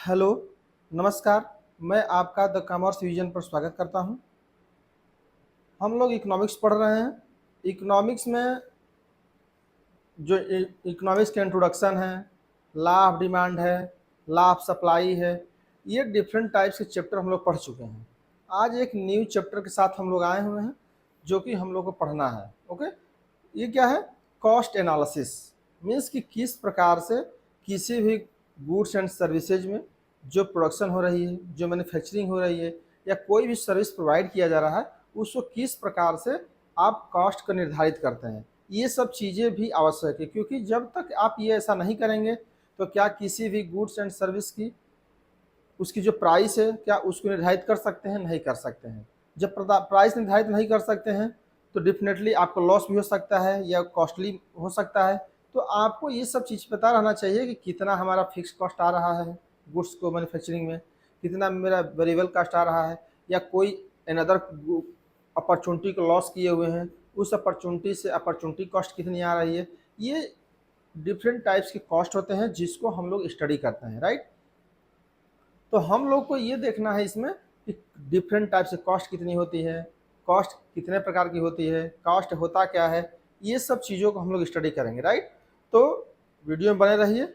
Hello, नमस्कार। मैं आपका द कॉमर्स विजन पर स्वागत करता हूं। हम लोग इकोनॉमिक्स पढ़ रहे हैं। इकोनॉमिक्स में जो इकोनॉमिक्स के इंट्रोडक्शन है, लॉ ऑफ डिमांड है, लॉ ऑफ सप्लाई है, ये डिफरेंट टाइप्स के चैप्टर हम लोग पढ़ चुके हैं। आज एक न्यू चैप्टर के साथ हम लोग आए हुए हैं जो कि हम लोग को पढ़ना है। ओके, ये क्या है? Cost analysis. मीन्स कि किस प्रकार से किसी भी गुड्स एंड सर्विसेज में जो प्रोडक्शन हो रही है, जो मैन्युफैक्चरिंग हो रही है, या कोई भी सर्विस प्रोवाइड किया जा रहा है, उसको किस प्रकार से आप कॉस्ट को निर्धारित करते हैं। ये सब चीज़ें भी आवश्यक है, क्योंकि जब तक आप ये ऐसा नहीं करेंगे तो क्या किसी भी गुड्स एंड सर्विस की उसकी जो प्राइस है क्या उसको निर्धारित कर सकते हैं? नहीं कर सकते हैं। जब प्राइस निर्धारित नहीं कर सकते हैं तो डेफिनेटली आपको लॉस भी हो सकता है या कॉस्टली हो सकता है। तो आपको ये सब चीज़ पता रहना चाहिए कि कितना हमारा फिक्स कॉस्ट आ रहा है गुड्स को मैन्युफैक्चरिंग में, कितना मेरा वेरिएबल कॉस्ट आ रहा है, या कोई अनदर अपॉर्चुनिटी को लॉस किए हुए हैं, उस अपॉर्चुनिटी से अपॉर्चुनिटी कॉस्ट कितनी आ रही है। ये डिफरेंट टाइप्स के कॉस्ट होते हैं जिसको हम लोग स्टडी करते हैं, राइट। तो हम लोग को ये देखना है इसमें कि डिफरेंट टाइप से कॉस्ट कितनी होती है, कॉस्ट कितने प्रकार की होती है, कॉस्ट होता क्या है, ये सब चीज़ों को हम लोग स्टडी करेंगे, राइट। तो वीडियो में बने रहिए,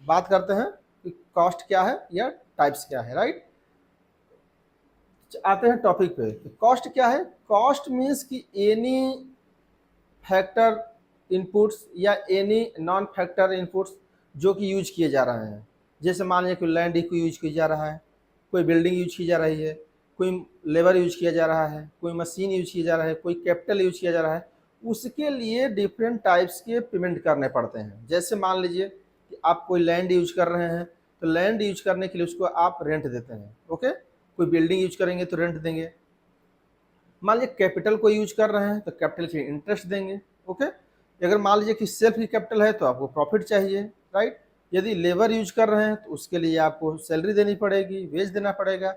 बात करते हैं कि कॉस्ट क्या है या टाइप्स क्या है, राइट। आते हैं टॉपिक पे। कॉस्ट क्या है? कॉस्ट मीन्स कि एनी फैक्टर इनपुट्स या एनी नॉन फैक्टर इनपुट्स जो कि यूज किए जा रहे हैं। जैसे मान लीजिए कोई लैंड को यूज किया जा रहा है, कोई बिल्डिंग यूज की जा रही है, कोई लेबर यूज किया जा रहा है, कोई मशीन यूज किया जा रहा है, कोई कैपिटल यूज किया जा रहा है, उसके लिए डिफरेंट टाइप्स के पेमेंट करने पड़ते हैं। जैसे मान लीजिए कि आप कोई लैंड यूज कर रहे हैं तो लैंड यूज करने के लिए उसको आप रेंट देते हैं। ओके, कोई बिल्डिंग यूज करेंगे तो रेंट देंगे। मान लीजिए कैपिटल को यूज कर रहे हैं तो कैपिटल के इंटरेस्ट देंगे। ओके, अगर मान लीजिए कि सेल्फ की कैपिटल है तो आपको प्रॉफिट चाहिए, राइट। यदि लेबर यूज कर रहे हैं तो उसके लिए आपको सैलरी देनी पड़ेगी, वेज देना पड़ेगा।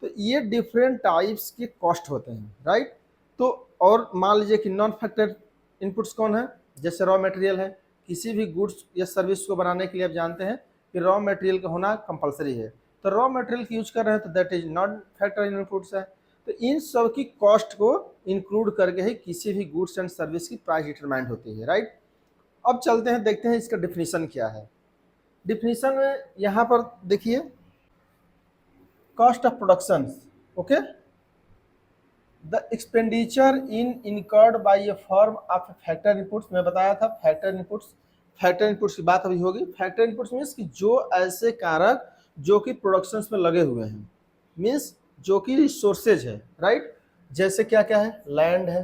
तो ये डिफरेंट टाइप्स के कॉस्ट होते हैं, राइट। तो और मान लीजिए कि नॉन फैक्टर इनपुट्स कौन है? जैसे रॉ मटेरियल है। किसी भी गुड्स या सर्विस को बनाने के लिए आप जानते हैं कि रॉ मटेरियल का होना कंपलसरी है। तो रॉ मटेरियल की यूज कर रहे हैं तो that is non factor inputs है। तो इन सब की कॉस्ट को इंक्लूड करके ही किसी भी गुड्स एंड सर्विस की प्राइस डिटरमाइंड होती है, राइट। अब चलते हैं, देखते हैं इसका डिफिनीशन क्या है। डिफिनीशन में यहाँ पर देखिए, cost of production. Okay, the expenditure incurred by A firm of factor inputs. मैं बताया था फैक्टर इनपुट्स, फैक्टर इनपुट्स की बात अभी होगी। फैक्टर इनपुट्स मीन्स कि जो ऐसे कारक जो कि प्रोडक्शंस में लगे हुए हैं, मीन्स जो कि रिसोर्सेज है, राइट। जैसे क्या क्या है? लैंड है,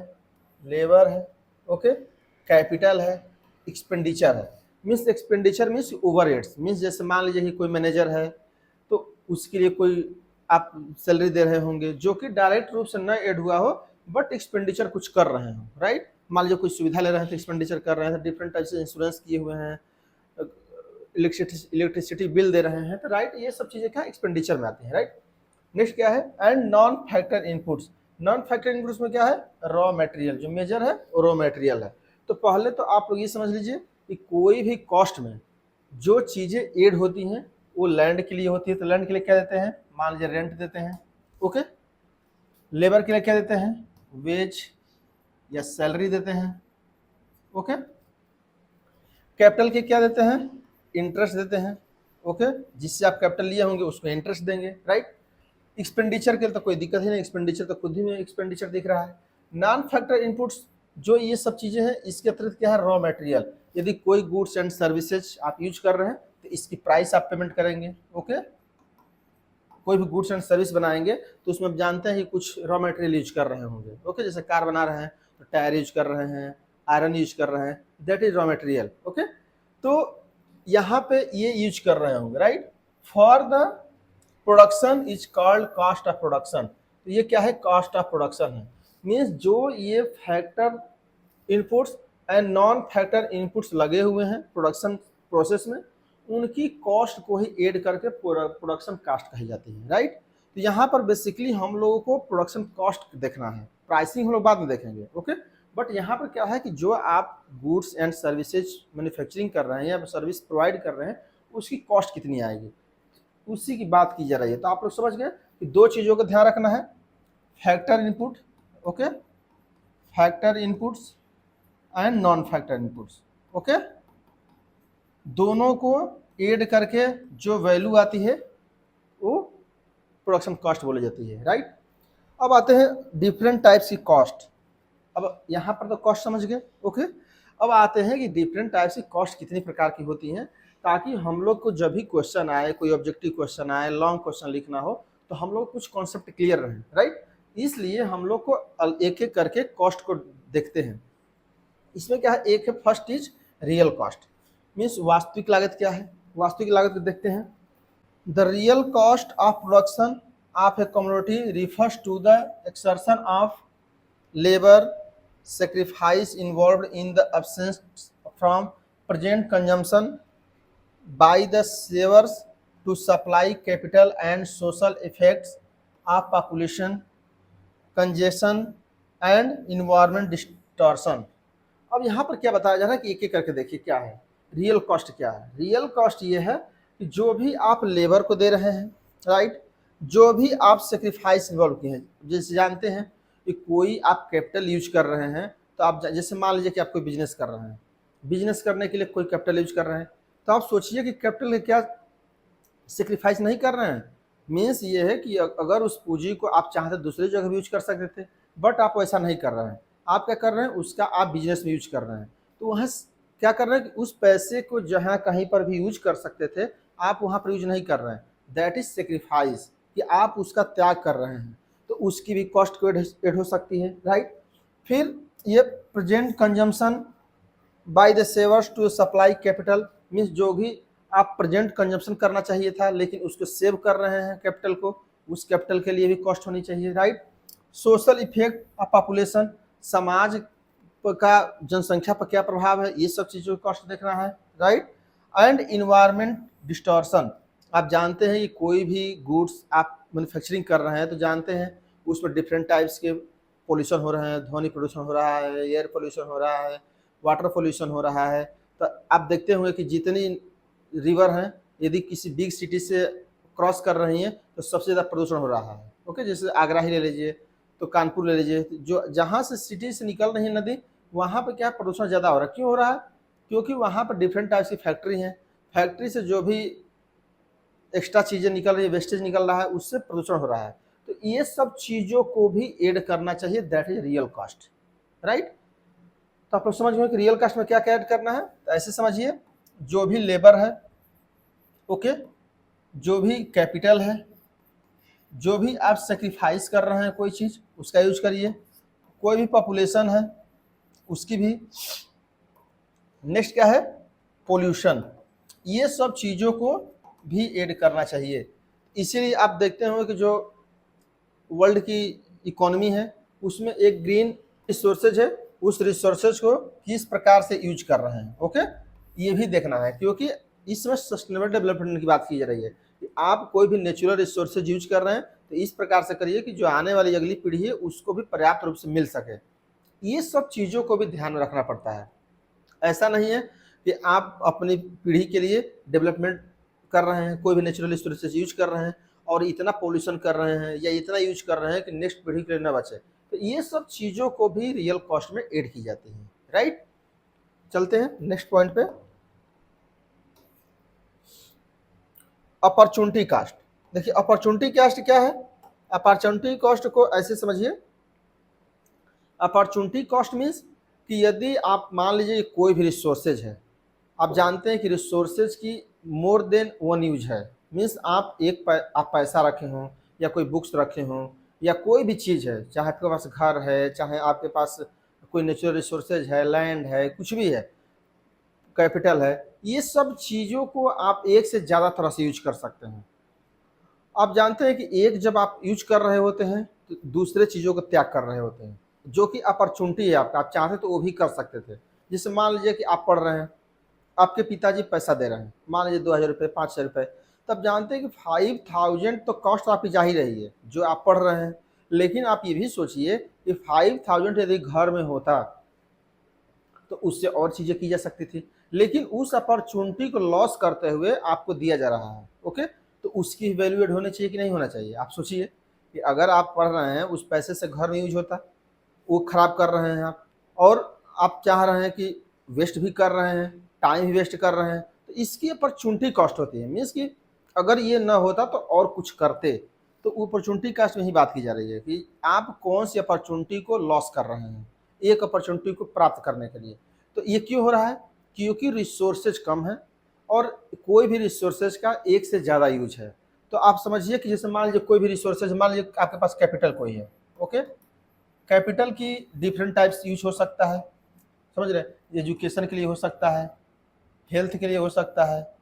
लेबर है, ओके, कैपिटल है, एक्सपेंडिचर है। Means expenditure means overheads. Means जैसे मान लीजिए कि कोई मैनेजर है तो उसके लिए कोई आप सैलरी दे रहे होंगे जो कि डायरेक्ट रूप से न ऐड हुआ हो, बट एक्सपेंडिचर कुछ कर रहे हो, राइट। मान लीजिए कोई सुविधा ले रहे हैं तो एक्सपेंडिचर कर रहे हैं, डिफरेंट टाइप से इंश्योरेंस किए हुए हैं, इलेक्ट्रिसिटी बिल दे रहे हैं, तो राइट, ये सब चीज़ें क्या एक्सपेंडिचर में आती हैं, राइट। नेक्स्ट क्या है? And non factor inputs. Non factor inputs में क्या है? Raw material. जो मेजर है वो रॉ मटेरियल है। तो पहले तो आप लोग ये समझ लीजिए कि कोई भी कॉस्ट में जो चीज़ें ऐड होती हैं वो लैंड के लिए होती है। तो लैंड के लिए क्या देते हैं? मान लीजिए रेंट देते हैं। ओके, लेबर के लिए क्या देते हैं? वेज या सैलरी देते हैं। ओके, कैपिटल के क्या देते हैं? इंटरेस्ट देते हैं। ओके, जिससे आप कैपिटल लिए होंगे उसको इंटरेस्ट देंगे, राइट। एक्सपेंडिचर के लिए तो कोई दिक्कत ही नहीं, एक्सपेंडिचर तो खुद ही में एक्सपेंडिचर दिख रहा है। नॉन फैक्टर इनपुट्स जो ये सब चीज़ें हैं, इसके अतिरिक्त क्या है? Raw material. यदि कोई गुड्स एंड सर्विसेज आप यूज कर रहे हैं तो इसकी प्राइस आप पेमेंट करेंगे। ओके, कोई भी गुड्स एंड सर्विस बनाएंगे तो उसमें आप जानते हैं कि कुछ रॉ मटेरियल यूज कर रहे होंगे। ओके, जैसे कार बना रहे हैं तो टायर यूज कर रहे हैं, आयरन यूज कर रहे हैं, that is raw material. Okay, तो यहाँ पे ये यूज कर रहे होंगे, right. For the production is called cost of production. तो ये क्या है? कॉस्ट ऑफ प्रोडक्शन है। मीन्स जो ये factor inputs and non factor inputs लगे हुए हैं प्रोडक्शन प्रोसेस में, उनकी कॉस्ट को ही ऐड करके प्रोडक्शन कॉस्ट कही जाती है, राइट। तो यहाँ पर बेसिकली हम लोगों को प्रोडक्शन कॉस्ट देखना है, प्राइसिंग हम लोग बाद में देखेंगे। ओके, बट यहाँ पर क्या है कि जो आप गुड्स एंड सर्विसेज मैन्युफैक्चरिंग कर रहे हैं या सर्विस प्रोवाइड कर रहे हैं उसकी कॉस्ट कितनी आएगी। उसी की बात की जा रही है। तो आप लोग समझ गए कि दो चीज़ों का ध्यान रखना है, factor input, okay, factor inputs and non factor inputs, okay, दोनों को ऐड करके जो वैल्यू आती है वो प्रोडक्शन कॉस्ट बोली जाती है, राइट। अब आते हैं डिफरेंट टाइप्स की कॉस्ट। अब यहाँ पर तो कॉस्ट समझ गए, ओके। अब आते हैं कि डिफरेंट टाइप्स की कॉस्ट कितनी प्रकार की होती हैं, ताकि हम लोग को जब भी क्वेश्चन आए, कोई ऑब्जेक्टिव क्वेश्चन आए, लॉन्ग क्वेश्चन लिखना हो, तो हम लोग कुछ कॉन्सेप्ट क्लियर रहे, राइट। इसलिए हम लोग को एक एक करके कॉस्ट को देखते हैं। इसमें क्या है, एक है first is real cost, means वास्तविक लागत क्या है। वास्तविक लागत को देखते हैं। The real cost of production of a commodity refers to the exertion of labor sacrifice involved in the absence from present consumption by the savers to supply capital and social effects of population congestion and environment distortion। अब यहाँ पर क्या बताया जा रहा है कि एक एक करके देखिए क्या है रियल कॉस्ट। क्या है रियल कॉस्ट? ये है कि जो भी आप लेबर को दे रहे हैं, राइट, जो भी आप सेक्रीफाइस इन्वॉल्व किए हैं। जैसे जानते हैं कि कोई आप कैपिटल यूज कर रहे हैं, तो आप जैसे मान लीजिए कि आप कोई बिजनेस कर रहे हैं, बिजनेस करने के लिए कोई कैपिटल यूज कर रहे हैं, तो आप सोचिए कि कैपिटल का क्या सेक्रीफाइस नहीं कर रहे हैं। मीन्स ये है कि अगर उस पूंजी को आप चाहते दूसरी जगह भी यूज कर सकते थे, बट आप वैसा नहीं कर रहे हैं। आप क्या कर रहे हैं, उसका आप बिजनेस में यूज कर रहे हैं। तो वहाँ क्या कर रहे हैं कि उस पैसे को जहाँ कहीं पर भी यूज कर सकते थे, आप वहाँ पर यूज नहीं कर रहे हैं। दैट इज सेक्रीफाइस, कि आप उसका त्याग कर रहे हैं, तो उसकी भी कॉस्ट को एड हो सकती है, राइट। फिर ये present consumption by the savers to supply capital, means जो भी आप प्रेजेंट कंजम्पशन करना चाहिए था लेकिन उसको सेव कर रहे हैं कैपिटल को, उस कैपिटल के लिए भी कॉस्ट होनी चाहिए, right. Social effect of population, समाज का जनसंख्या पर क्या प्रभाव है, ये सब चीज़ों का कॉस्ट देखना है, राइट। एंड इन्वायरमेंट डिस्टॉर्शन, आप जानते हैं कि कोई भी गुड्स आप मैन्युफैक्चरिंग कर रहे हैं तो जानते हैं उसमें डिफरेंट टाइप्स के पोल्यूशन हो रहे हैं, ध्वनि प्रदूषण हो रहा है, एयर पोल्यूशन हो रहा है, वाटर पोल्यूशन हो रहा है। तो आप देखते होंगे कि जितनी रिवर हैं, यदि किसी बिग सिटी से क्रॉस कर रही हैं तो सबसे ज़्यादा प्रदूषण हो रहा है, ओके। जैसे आगरा ही ले लीजिए, तो कानपुर ले लीजिए, जो जहाँ से सिटी से निकल रही है नदी, वहाँ पर क्या प्रदूषण ज़्यादा हो रहा है। क्यों हो रहा है? क्योंकि वहाँ पर डिफरेंट टाइप्स की फैक्ट्री हैं, फैक्ट्री से जो भी एक्स्ट्रा चीज़ें निकल रही है, वेस्टेज निकल रहा है, उससे प्रदूषण हो रहा है। तो ये सब चीज़ों को भी ऐड करना चाहिए, that is real cost, right. तो आप लोग समझ गए कि रियल कॉस्ट में क्या क्या ऐड करना है। तो ऐसे समझिए, जो भी लेबर है, ओके, जो भी कैपिटल है, जो भी आप सेक्रीफाइस कर रहे हैं कोई चीज़, उसका यूज करिए। कोई भी पॉपुलेशन है उसकी भी। नेक्स्ट क्या है, पोल्यूशन, ये सब चीज़ों को भी ऐड करना चाहिए। इसीलिए आप देखते होंगे कि जो वर्ल्ड की इकोनॉमी है उसमें एक ग्रीन रिसोर्सेज है, उस रिसोर्सेज को किस प्रकार से यूज कर रहे हैं, ओके, ये भी देखना है। क्योंकि इसमें सस्टेनेबल डेवलपमेंट की बात की जा रही है कि आप कोई भी नेचुरल रिसोर्सेज यूज कर रहे हैं तो इस प्रकार से करिए कि जो आने वाली अगली पीढ़ी है उसको भी पर्याप्त रूप से मिल सके। ये सब चीज़ों को भी ध्यान में रखना पड़ता है। ऐसा नहीं है कि आप अपनी पीढ़ी के लिए डेवलपमेंट कर रहे हैं, कोई भी नेचुरल रिसोर्सेज यूज कर रहे हैं और इतना पोल्यूशन कर रहे हैं या इतना यूज कर रहे हैं कि नेक्स्ट पीढ़ी के लिए न बचे। तो ये सब चीज़ों को भी रियल कॉस्ट में ऐड की जाती है, राइट। चलते हैं नेक्स्ट पॉइंट पे, अपॉर्चुनिटी कॉस्ट। देखिए अपॉर्चुनिटी कॉस्ट क्या है। अपॉर्चुनिटी कॉस्ट को ऐसे समझिए, अपॉर्चुनिटी कॉस्ट मीन्स कि यदि आप मान लीजिए कोई भी रिसोर्सेज है, आप जानते हैं कि रिसोर्सेज की मोर देन वन यूज है। मीन्स आप आप पैसा रखे हों या कोई बुक्स रखे हों या कोई भी चीज़ है, चाहे आपके पास घर है, चाहे आपके पास कोई नेचुरल रिसोर्सेज है, लैंड है, कुछ भी है, कैपिटल है, ये सब चीज़ों को आप एक से ज़्यादा तरह से यूज कर सकते हैं। आप जानते हैं कि एक जब आप यूज कर रहे होते हैं तो दूसरे चीज़ों को त्याग कर रहे होते हैं, जो कि अपॉर्चुनिटी है आपका, आप चाहते तो वो भी कर सकते थे। जैसे मान लीजिए कि आप पढ़ रहे हैं, आपके पिताजी पैसा दे रहे हैं, मान लीजिए 2000 रुपये, 5000 रुपये, तब जानते हैं कि 5000 तो कॉस्ट आपकी जा ही रही है जो आप पढ़ रहे हैं। लेकिन आप ये भी सोचिए कि 5000 यदि घर में होता तो उससे और चीज़ें की जा सकती थी, लेकिन उस अपॉर्चुनिटी को लॉस करते हुए आपको दिया जा रहा है, ओके। तो उसकी वैल्यू एड होनी चाहिए कि नहीं होना चाहिए। आप सोचिए कि अगर आप पढ़ रहे हैं उस पैसे से घर नहीं यूज होता, वो खराब कर रहे हैं आप, और आप चाह रहे हैं कि वेस्ट भी कर रहे हैं, टाइम भी वेस्ट कर रहे हैं, तो इसकी अपॉर्चुनिटी कॉस्ट होती है। मीन्स कि अगर ये ना होता तो और कुछ करते, तो अपॉर्चुनिटी कॉस्ट में ही बात की जा रही है कि आप कौन सी अपॉर्चुनिटी को लॉस कर रहे हैं एक अपॉर्चुनिटी को प्राप्त करने के लिए। तो ये क्यों हो रहा है? क्योंकि रिसोर्सेज कम है और कोई भी रिसोर्सेज का एक से ज़्यादा यूज है। तो आप समझिए कि जैसे मान लीजिए कोई भी रिसोर्सेज, मान लीजिए आपके पास कैपिटल कोई है, ओके, कैपिटल की डिफरेंट टाइप्स यूज हो सकता है, समझ रहे, एजुकेशन के लिए हो सकता है, हेल्थ के लिए हो सकता है,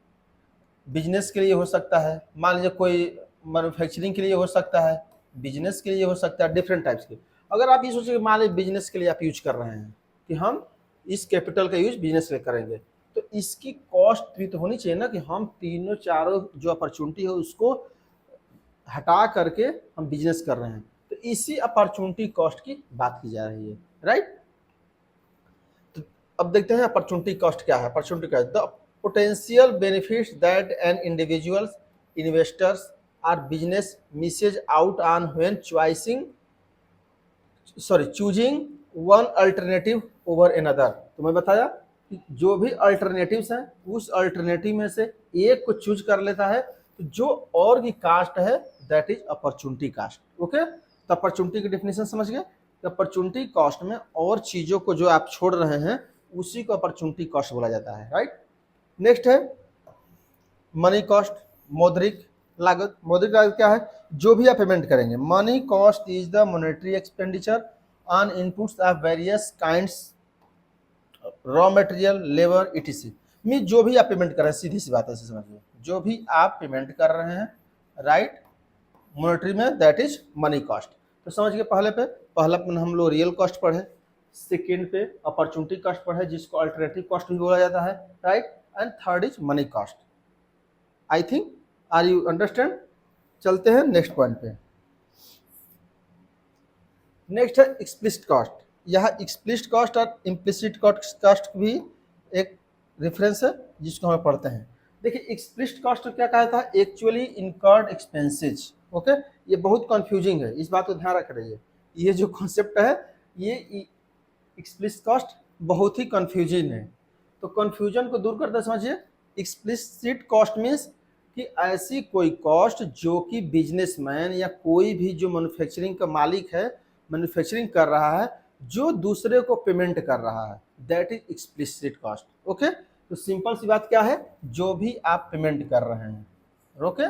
बिजनेस के लिए हो सकता है, मान लीजिए कोई मैन्युफैक्चरिंग के लिए हो सकता है, बिजनेस के लिए हो सकता है, डिफरेंट टाइप्स के। अगर आप ये सोचिए मान लीजिए बिजनेस के लिए आप यूज कर रहे हैं कि हम इस कैपिटल का यूज बिजनेस में करेंगे, तो इसकी कॉस्ट भी तो होनी चाहिए ना कि हम तीनों चारों जो अपॉर्चुनिटी है उसको हटा करके हम बिजनेस कर रहे हैं। तो इसी अपॉर्चुनिटी कॉस्ट की बात की जा रही है, राइट। तो अब देखते हैं अपॉर्चुनिटी कॉस्ट क्या है। Opportunity cost the potential benefits that an individuals, investors or business misses out on when choosing one alternative over another. तो मैं बताया कि जो भी अल्टरनेटिव्स हैं उस अल्टरनेटिव में से एक को चूज कर लेता है, तो जो और की कास्ट है that is opportunity cost. Okay, तो अपॉर्चुनिटी की डेफिनेशन समझ गए। तो अपॉर्चुनिटी कॉस्ट में और चीजों को जो आप छोड़ रहे हैं उसी को अपॉर्चुनिटी कॉस्ट बोला जाता है, राइट। नेक्स्ट है मनी कॉस्ट, मौद्रिक लागत। मौद्रिक लागत क्या है? जो भी आप पेमेंट करेंगे। Money cost is the monetary expenditure on inputs of various kinds, raw material, labour, etc.. Mean जो भी आप पेमेंट कर रहे हैं, सीधी सी बात है, समझिए जो भी आप पेमेंट कर रहे हैं, राइट, मॉनेटरी में, दैट इज मनी कॉस्ट। तो समझ गए। पहला हम लोग रियल कॉस्ट पढ़े, सेकेंड पे अपॉर्चुनिटी कॉस्ट पढ़े जिसको अल्टरनेटिव कॉस्ट भी बोला जाता है, right, and third is money cost. I think are you understand. चलते हैं नेक्स्ट पॉइंट पे। नेक्स्ट है एक्सप्लिसिट कॉस्ट। यह एक्सप्लिसिट कॉस्ट और इम्प्लिसिट कॉस्ट भी एक रेफरेंस है जिसको हमें पढ़ते हैं। देखिए एक्सप्लिसिट कॉस्ट क्या कहा था? Actually incurred expenses. ओके, ये बहुत कंफ्यूजिंग है, इस बात को ध्यान रख रही है। ये जो कॉन्सेप्ट है ये एक्सप्लिसिट कॉस्ट बहुत ही कंफ्यूजिंग है, तो कंफ्यूजन को दूर करते समझिए। एक्सप्लिसिट कॉस्ट मीन्स कि ऐसी कोई कॉस्ट जो कि बिजनेसमैन या कोई भी जो मैन्युफैक्चरिंग का मालिक है, मैन्युफैक्चरिंग कर रहा है, जो दूसरे को पेमेंट कर रहा है, that is explicit cost. Okay, तो सिंपल सी बात क्या है? जो भी आप पेमेंट कर रहे हैं, ओके,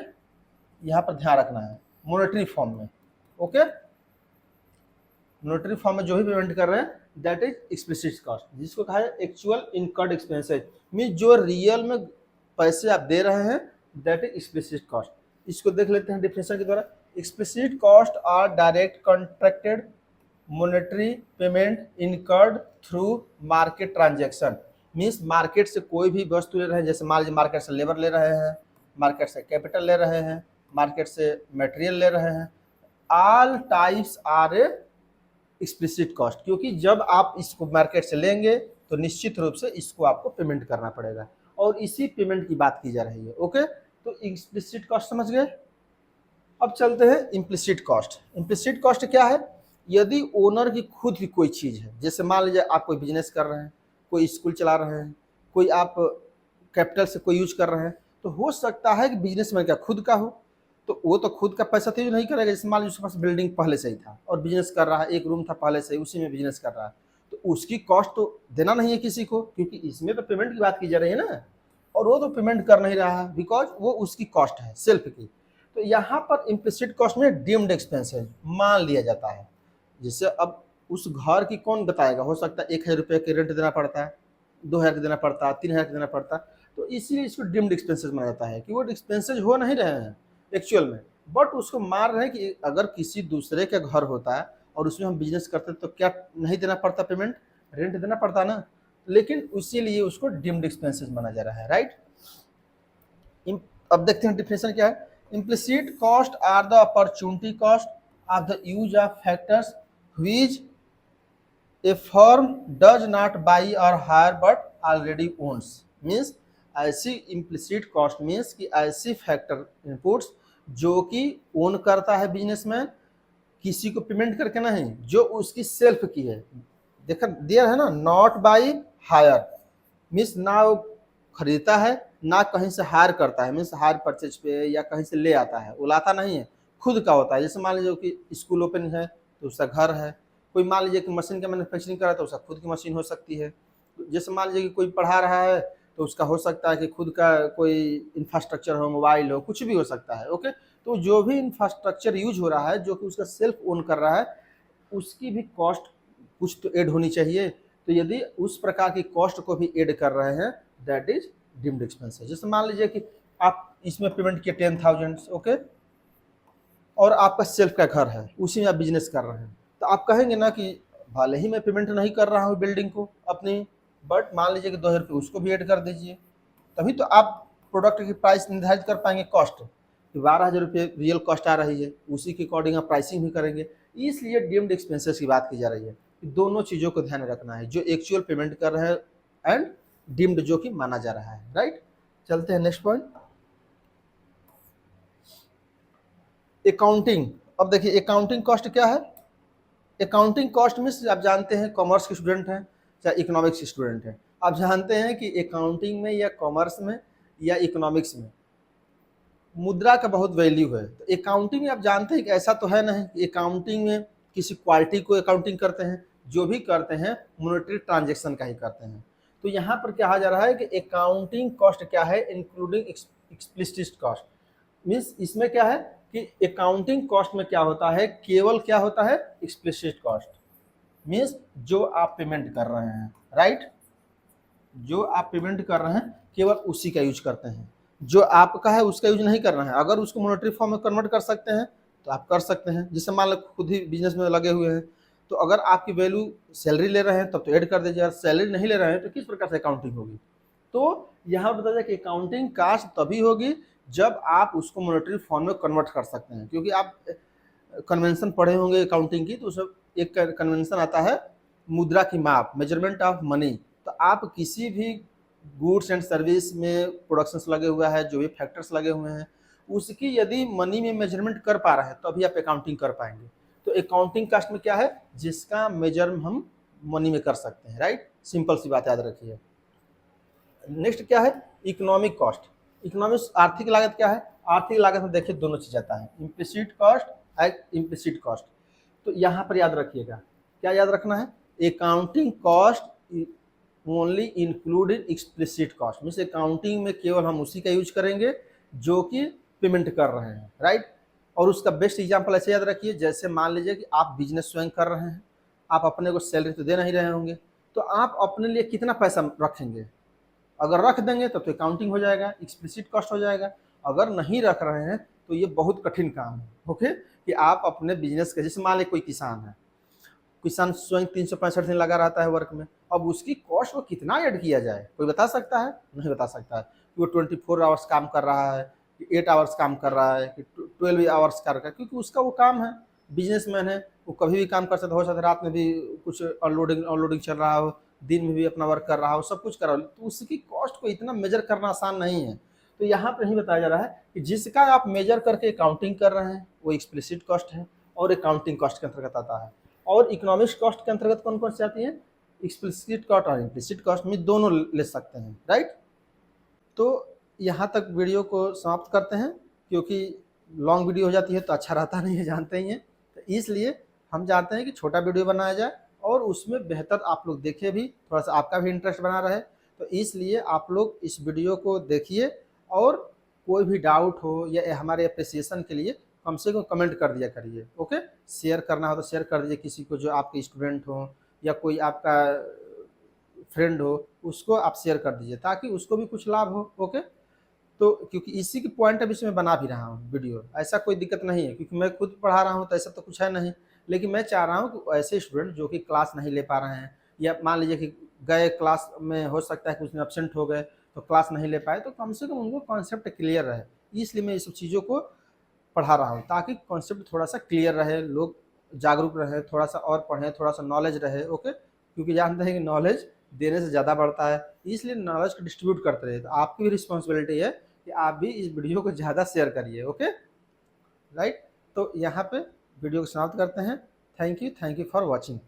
यहाँ पर ध्यान रखना है, मॉनेटरी फॉर्म में। ओके, मॉनेटरी फॉर्म में जो भी पेमेंट कर रहे हैं दैट इज एक्सप्लिसिट कॉस्ट, जिसको कहा है एक्चुअल इनकर्ड एक्सपेंसेज। मीन जो रियल में पैसे आप दे रहे हैं दैट इज एक्सप्लिसिट कॉस्ट। इसको देख लेते हैं डिफिनेशन के द्वारा। Explicit cost are direct contracted monetary payment incurred through market transaction. Means market से कोई भी वस्तु ले रहे हैं, जैसे मान लीजिए मार्केट से लेबर ले रहे हैं, मार्केट से कैपिटल ले रहे हैं, मार्केट से मटेरियल ले रहे हैं, all types are a explicit cost. क्योंकि जब आप इसको मार्केट से लेंगे तो निश्चित रूप से इसको आपको पेमेंट करना पड़ेगा, और इसी पेमेंट की बात की जा रही है। ओके, तो एक्सप्लिसिट कॉस्ट समझ गए। अब चलते हैं इम्प्लिसिट कॉस्ट। इम्प्लिसिट कॉस्ट क्या है? यदि ओनर की खुद की कोई चीज़ है, जैसे मान लीजिए आप कोई बिजनेस कर रहे हैं, कोई स्कूल चला रहे हैं, कोई आप कैपिटल से कोई यूज कर रहे हैं, तो हो सकता है कि बिजनेसमैन का खुद का हो, तो वो तो खुद का पैसा तो यूज नहीं करेगा। जैसे मान लीजिए उसके पास बिल्डिंग पहले से ही था और बिजनेस कर रहा है, एक रूम था पहले से ही, उसी में बिजनेस कर रहा है, तो उसकी कॉस्ट तो देना नहीं है किसी को, क्योंकि इसमें तो पेमेंट की बात की जा रही है ना, और वो तो पेमेंट कर नहीं रहा है बिकॉज वो उसकी कॉस्ट है सेल्फ की। तो यहाँ पर इम्प्लिसिट कॉस्ट में डीम्ड एक्सपेंसेस मान लिया जाता है। जिससे अब उस घर की कौन बताएगा, हो सकता है 1,000 रुपये के रेंट देना पड़ता है, 2,000 का देना पड़ता है, 3,000 का देना पड़ता है, तो इसीलिए इसको डीम्ड एक्सपेंसेस माना जाता है कि वो एक्सपेंसेस हो नहीं रहे हैं एक्चुअल में, बट उसको मार रहे हैं कि अगर किसी दूसरे का घर होता है और उसमें हम बिजनेस करते तो क्या नहीं देना पड़ता, पेमेंट, रेंट देना पड़ता ना, लेकिन इसीलिए उसको डीम्ड एक्सपेंसेस माना जा रहा है, राइट। अब देखते हैं डिफिनेशन क्या है। Implicit cost are the opportunity cost of the use of factors which a firm does not buy और hire but already owns. Means ऐसी इम्प्लिसिट कॉस्ट मीन्स कि ऐसी फैक्टर इनपुट्स जो कि ओन करता है बिजनेसमैन, किसी को पेमेंट करके नहीं, जो उसकी सेल्फ की है। देखा दिया है ना, नॉट बाई हायर मीन्स ना वो खरीदता है ना कहीं से हायर करता है, मीन्स हायर परचेज पे या कहीं से ले आता है, वो लाता नहीं है, खुद का होता है। जैसे मान लीजिए कि स्कूल ओपन है तो उसका घर है, कोई मान लीजिए कि मशीन का मैन्युफैक्चरिंग कर रहा है तो उसका खुद की मशीन हो सकती है। जैसे मान लीजिए कि कोई पढ़ा रहा है तो उसका हो सकता है कि खुद का कोई इंफ्रास्ट्रक्चर हो, मोबाइल हो, कुछ भी हो सकता है। ओके, तो जो भी इंफ्रास्ट्रक्चर यूज हो रहा है जो कि उसका सेल्फ ओन कर रहा है, उसकी भी कॉस्ट कुछ तो ऐड होनी चाहिए। तो यदि उस प्रकार की कॉस्ट को भी ऐड कर रहे हैं, दैट इज डीम्ड एक्सपेंस। जैसे मान लीजिए कि आप इसमें पेमेंट किए 10,000, ओके, और आपका सेल्फ का घर है, उसी में आप बिजनेस कर रहे हैं, तो आप कहेंगे ना कि भले ही मैं पेमेंट नहीं कर रहा हूँ बिल्डिंग को अपनी, बट मान लीजिए कि 2,000 रुपये उसको भी ऐड कर दीजिए, तभी तो आप प्रोडक्ट की प्राइस निर्धारित कर पाएंगे। कॉस्ट 12,000 रुपये रियल कॉस्ट आ रही है, उसी के अकॉर्डिंग आप प्राइसिंग भी करेंगे। इसलिए डीम्ड एक्सपेंसेस की बात की जा रही है कि दोनों चीज़ों को ध्यान में रखना है, जो एक्चुअल पेमेंट कर रहे हैं एंड डीम्ड जो कि माना जा रहा है। राइट, चलते हैं नेक्स्ट पॉइंट, अकाउंटिंग। अब देखिए अकाउंटिंग कॉस्ट क्या है। अकाउंटिंग कॉस्ट मीन्स आप जानते हैं कॉमर्स के स्टूडेंट हैं चाहे इकोनॉमिक्स के स्टूडेंट हैं, आप जानते हैं कि अकाउंटिंग में या कॉमर्स में या इकोनॉमिक्स में मुद्रा का बहुत वैल्यू है। तो अकाउंटिंग में आप जानते हैं कि ऐसा तो है नहीं कि अकाउंटिंग में किसी क्वालिटी को अकाउंटिंग करते हैं, जो भी करते हैं मॉनेटरी ट्रांजेक्शन का ही करते हैं। तो यहाँ पर कहा जा रहा है कि अकाउंटिंग कॉस्ट क्या है, इंक्लूडिंग एक्सप्लिसिट कॉस्ट। मीन्स इसमें क्या है कि अकाउंटिंग कॉस्ट में क्या होता है, केवल क्या होता है, एक्सप्लिसिट कॉस्ट मीन्स जो आप पेमेंट कर रहे हैं। राइट, जो आप पेमेंट कर रहे हैं केवल उसी का यूज करते हैं, जो आपका है उसका यूज नहीं करना है। अगर उसको मॉनेटरी फॉर्म में कन्वर्ट कर सकते हैं तो आप कर सकते हैं। जैसे मान लो खुद ही बिजनेस में लगे हुए हैं, तो अगर आपकी वैल्यू सैलरी ले रहे हैं तब तो ऐड कर दीजिए, सैलरी नहीं ले रहे हैं तो किस प्रकार से अकाउंटिंग होगी। तो यहाँ बता जाए कि अकाउंटिंग कास्ट तभी होगी जब आप उसको मॉनेटरी फॉर्म में कन्वर्ट कर सकते हैं। क्योंकि आप कन्वेंशन पढ़े होंगे अकाउंटिंग की, तो उसमें एक कन्वेंशन आता है मुद्रा की माप, मेजरमेंट ऑफ मनी। तो आप किसी भी गुड्स एंड सर्विस में प्रोडक्शंस लगे हुआ है, जो भी फैक्टर्स लगे हुए हैं, उसकी यदि मनी में मेजरमेंट कर पा रहे हैं तभी आप अकाउंटिंग कर पाएंगे। तो अकाउंटिंग कास्ट में क्या है, जिसका मेजर हम मनी में कर सकते हैं। राइट, सिंपल सी बात याद रखिए। नेक्स्ट क्या है, इकोनॉमिक कॉस्ट। इकोनॉमिक्स आर्थिक लागत क्या है, आर्थिक लागत में देखिए दोनों चीज आता है, implicit cost and implicit cost. तो यहाँ पर याद रखिएगा, क्या याद रखना है, accounting cost only included explicit cost means accounting में केवल हम उसी का यूज करेंगे जो कि पेमेंट कर रहे हैं। राइट, और उसका बेस्ट एग्जांपल ऐसे याद रखिए, जैसे मान लीजिए कि आप बिजनेस स्वयं कर रहे हैं, आप अपने को सैलरी तो दे नहीं रहे होंगे, तो आप अपने लिए कितना पैसा रखेंगे। अगर रख देंगे तब तो अकाउंटिंग हो जाएगा, एक्सप्लिसिट कॉस्ट हो जाएगा। अगर नहीं रख रहे हैं तो ये बहुत कठिन काम है। ओके, कि आप अपने बिजनेस के, जैसे मान लें कोई किसान है, किसान स्वयं 365 दिन लगा रहता है वर्क में, अब उसकी कॉस्ट को कितना ऐड किया जाए, कोई बता सकता है, नहीं बता सकता है। कि वो 24 आवर्स काम कर रहा है, कि 8 आवर्स काम कर रहा है, कि 12 आवर्स कर रहा है, क्योंकि उसका वो काम है, बिजनेसमैन है, वो कभी भी काम कर सकता है। हो सकता है रात में भी कुछ अनलोडिंग चल रहा हो, दिन में भी अपना वर्क कर रहा हो, सब कुछ कर रहा हो, तो उसकी कॉस्ट को इतना मेजर करना आसान नहीं है। तो यहाँ पर ही बताया जा रहा है कि जिसका आप मेजर करके अकाउंटिंग कर रहे हैं वो एक्सप्लिसिट कॉस्ट है और अकाउंटिंग कॉस्ट के अंतर्गत आता है। और इकोनॉमिक्स कॉस्ट के अंतर्गत कौन कौन सी आती है, एक्सप्लिसिट कॉस्ट और इम्प्लिसिट कॉस्ट में दोनों ले सकते हैं। राइट, तो यहाँ तक वीडियो को समाप्त करते हैं, क्योंकि लॉन्ग वीडियो हो जाती है तो अच्छा रहता नहीं है, जानते ही हैं। तो इसलिए हम चाहते हैं कि छोटा वीडियो बनाया जाए और उसमें बेहतर आप लोग देखें भी, थोड़ा सा आपका भी इंटरेस्ट बना रहे। तो इसलिए आप लोग इस वीडियो को देखिए और कोई भी डाउट हो या हमारे अप्रिसिएशन के लिए कम से कम कमेंट कर दिया करिए। ओके, शेयर करना हो तो शेयर कर दीजिए किसी को, जो आपके स्टूडेंट हो या कोई आपका फ्रेंड हो, उसको आप शेयर कर दीजिए ताकि उसको भी कुछ लाभ हो। ओके, तो क्योंकि इसी की पॉइंट ऑफ व्यू से मैं बना भी रहा हूँ वीडियो, ऐसा कोई दिक्कत नहीं है, क्योंकि मैं खुद पढ़ा रहा हूँ तो ऐसा तो कुछ है नहीं। लेकिन मैं चाह रहा हूँ कि ऐसे स्टूडेंट जो कि क्लास नहीं ले पा रहे हैं, या मान लीजिए कि गए क्लास में, हो सकता है कि उसमें एब्सेंट हो गए तो क्लास नहीं ले पाए, तो कम से कम उनको कॉन्सेप्ट क्लियर रहे। इसलिए मैं इस सब चीज़ों को पढ़ा रहा हूँ ताकि कॉन्सेप्ट थोड़ा सा क्लियर रहे, लोग जागरूक रहे, थोड़ा सा और पढ़ें, थोड़ा सा नॉलेज रहे। ओके, क्योंकि जानते हैं कि नॉलेज देने से ज़्यादा बढ़ता है, इसलिए नॉलेज को डिस्ट्रीब्यूट करते रहिए। तो आपकी भी रिस्पॉन्सिबिलिटी है कि आप भी इस वीडियो को ज़्यादा शेयर करिए। Okay, right. तो यहाँ पे वीडियो को समाप्त करते हैं। Thank you for watching.